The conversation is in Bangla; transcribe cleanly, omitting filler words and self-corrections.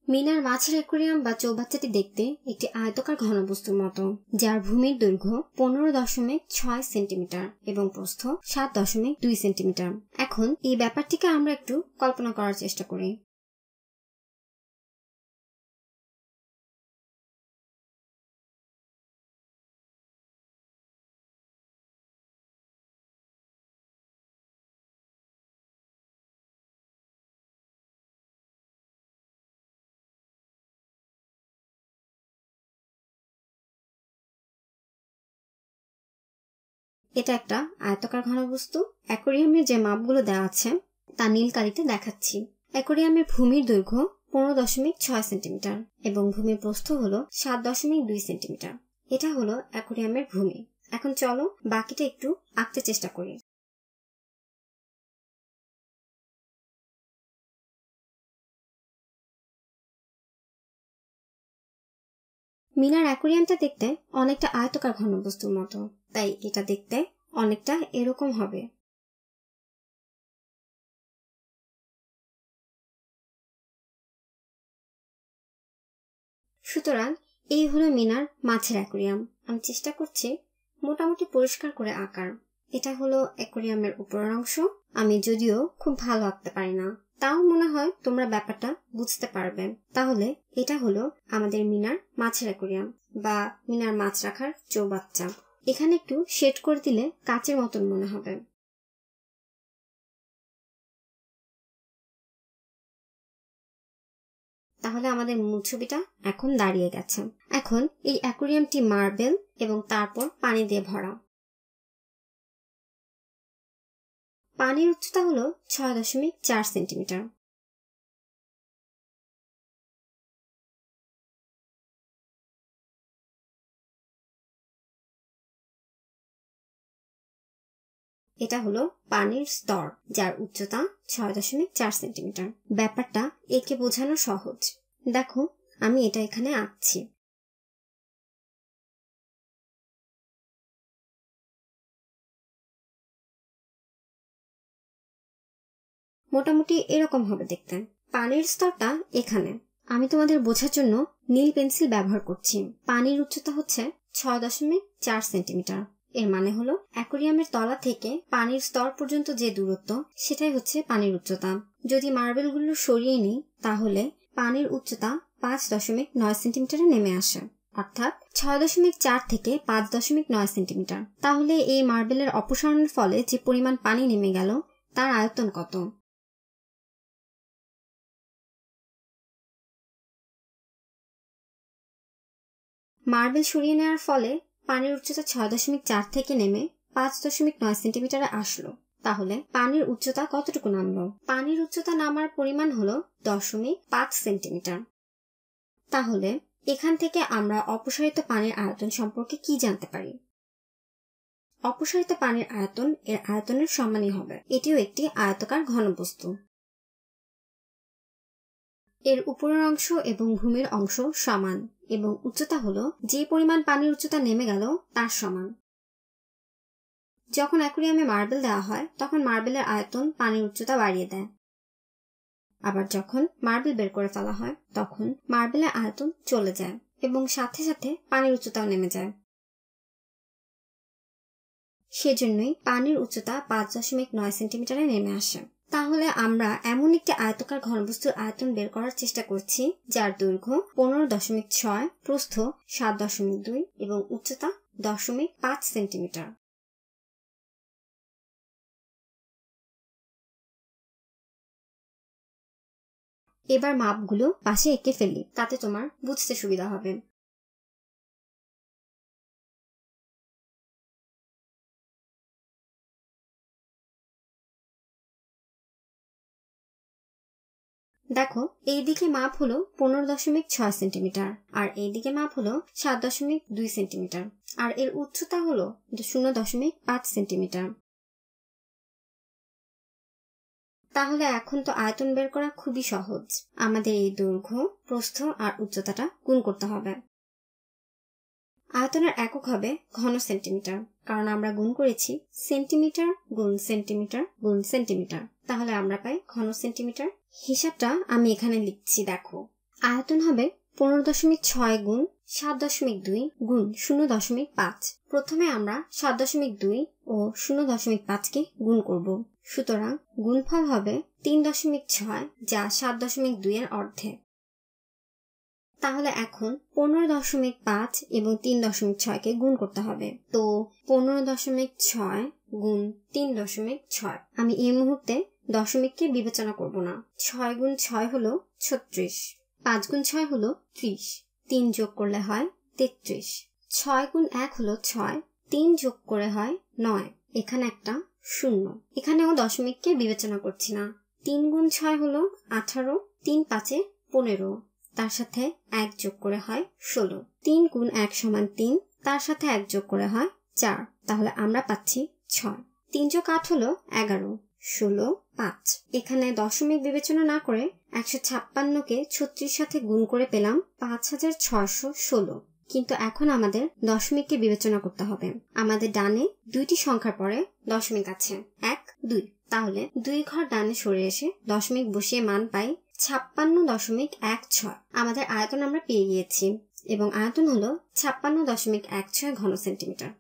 মিনার মাছের অ্যাকোয়ারিয়াম বা চৌবাচ্চাটি দেখতে একটি আয়তাকার ঘনবস্তুর মতো, যার ভূমির দৈর্ঘ্য 15.6 সেন্টিমিটার এবং প্রস্থ 7.2 সেন্টিমিটার। এখন এই ব্যাপারটিকে আমরা একটু কল্পনা করার চেষ্টা করি। এটা একটা আয়তাকার ঘনবস্তু। অ্যাকোয়ারিয়ামের যে মাপগুলো দেওয়া আছে তা নীল কালিতে দেখাচ্ছি। অ্যাকোয়ারিয়ামের ভূমির দৈর্ঘ্য 15.6 সেন্টিমিটার এবং ভূমির প্রস্থ হলো 7.2 সেন্টিমিটার। এটা হলো অ্যাকোয়ারিয়ামের ভূমি। এখন চলো বাকিটা একটু আঁকতে চেষ্টা করি। মিনার অ্যাকোয়ারিয়ামটা দেখতে অনেকটা আয়তাকার ঘনবস্তুর মতো, তাই এটা দেখতে অনেকটা এরকম হবে। সুতরাং এই হলো মিনার মাছের অ্যাকোয়ারিয়াম। আমি চেষ্টা করছি মোটামুটি পরিষ্কার করে আঁকার। এটা হলো অ্যাকোয়ারিয়ামের উপরের অংশ। আমি যদিও খুব ভালো আঁকতে পারি না, তাও মনে হয় তোমরা ব্যাপারটা বুঝতে পারবে। তাহলে এটা হলো আমাদের মিনার মাছের অ্যাকোয়ারিয়াম বা মিনার মাছ রাখার চৌবাচ্চা। এখানে একটু শেড করে দিলে কাচের মতন মনে হবে। তাহলে আমাদের মূল ছবিটা এখন দাঁড়িয়ে গেছে। এখন এই অ্যাকোয়ারিয়ামটি মার্বেল এবং তারপর পানি দিয়ে ভরা। পানির উচ্চতা হলো 6.4 সেন্টিমিটার। এটা হলো পানির স্তর, যার উচ্চতা 6.4 সেন্টিমিটার। ব্যাপারটা একে বোঝানো সহজ। দেখো আমি এটা এখানে আঁকছি। মোটামুটি এরকম হবে দেখতে। পানির স্তরটা এখানে। আমি তোমাদের বোঝার জন্য নীল পেন্সিল ব্যবহার করছি। পানির উচ্চতা হচ্ছে 6.4 সেন্টিমিটার। এর মানে হলো অ্যাকোয়ারিয়ামের তলা থেকে পানির স্তর পর্যন্ত যে দূরত্ব, সেটাই হচ্ছে পানির উচ্চতা। যদি মার্বেলগুলো সরিয়ে নিই তাহলে পানির উচ্চতা 5.9 সেন্টিমিটারে নেমে আসে, অর্থাৎ 6.4 থেকে 5.9 সেন্টিমিটার। তাহলে এই মার্বেলের অপসারণের ফলে যে পরিমাণ পানি নেমে গেল তার আয়তন কত? মার্বেল সরিয়ে নেওয়ার ফলে পানির উচ্চতা 6.4 থেকে নেমে 5.9 সেন্টিমিটারে আসলো। তাহলে পানির উচ্চতা কতটুকু নামলো? পানির উচ্চতা নামার পরিমাণ হলো 0.5 সেন্টিমিটার। তাহলে এখান থেকে আমরা অপসারিত পানির আয়তন সম্পর্কে কি জানতে পারি? অপসারিত পানির আয়তন এর আয়তনের সমানই হবে। এটিও একটি আয়তাকার ঘনবস্তু। এর উপরের অংশ এবং ভূমির অংশ সমান এবং উচ্চতা হলো যে পরিমাণ পানির উচ্চতা নেমে গেল তার সমান। যখন অ্যাকোয়ারিয়ামে মার্বেল দেওয়া হয় তখন মার্বেলের আয়তন পানির উচ্চতা বাড়িয়ে দেয়। আবার যখন মার্বেল বের করে ফেলা হয় তখন মার্বেলের আয়তন চলে যায় এবং সাথে সাথে পানির উচ্চতাও নেমে যায়। সেজন্যই পানির উচ্চতা 5.9 সেন্টিমিটারে নেমে আসে। তাহলে আমরা এমন একটি আয়তাকার ঘনবস্তুর আয়তন বের করার চেষ্টা করছি যার দৈর্ঘ্য 15.6, প্রস্থ 7.2 এবং উচ্চতা 0.5 সেন্টিমিটার। এবার মাপগুলো পাশে এঁকে ফেলি, তাতে তোমার বুঝতে সুবিধা হবে। দেখো এইদিকে মাপ হলো 15.6 সেন্টিমিটার আর এইদিকে মাপ হলো 7.2 সেন্টিমিটার আর এর উচ্চতা হলো 0.5 সেন্টিমিটার। তাহলে এখন তো আয়তন বের করা খুবই সহজ। আমাদের এই দৈর্ঘ্য, প্রস্থ আর উচ্চতাটা গুণ করতে হবে। আয়তনের একক হবে ঘন সেন্টিমিটার, কারণ আমরা গুণ করেছি সেন্টিমিটার গুণ সেন্টিমিটার গুণ সেন্টিমিটার। তাহলে আমরা পাই ঘন সেন্টিমিটার। হিসাবটা আমি এখানে লিখছি। দেখো আয়তন হবে 15.6 গুণ 7.2 গুণ 0.5। প্রথমে আমরা 7.2 ও 0.5কে গুণ করব। সুতরাং গুণফল হবে 3.6, যা 7.2 এর অর্ধেক। তাহলে এখন 15.5 এবং 3.6কে গুণ করতে হবে। তো 15.6 গুণ 3.6। আমি এই মুহূর্তে দশমিককে বিবেচনা করব না। 6 গুণ 6 হলো 36, 5 গুণ 6 হলো 30, 3 যোগ করলে হয় 33। 6 গুণ 1 হলো 6, 3 যোগ করে হয় 9, এখানে একটা 0। এখানেও দশমিককে বিবেচনা করছি না। 3 গুণ 6 হলো 18, 3 5 15, তার সাথে 1 যোগ করে হয় 16। 3 গুণ 1 সমান 3, তার সাথে 1 যোগ করে হয় 4, তাহলে আমরা পাচ্ছি 6। 3 যোগ 8 হলো 11, 16, 5। এখানে দশমিক বিবেচনা না করে 156কে 36 সাথে গুণ করে পেলাম 5616। কিন্তু এখন আমাদের দশমিককে বিবেচনা করতে হবে। আমাদের ডানে দুইটি সংখ্যার পরে দশমিক আছে, 1, 2। তাহলে 2 ঘর ডানে সরে এসে দশমিক বসিয়ে মান পাই 56.16। আমাদের আয়তন আমরা পেয়ে গিয়েছি এবং আয়তন হলো 56.16 ঘন সেন্টিমিটার।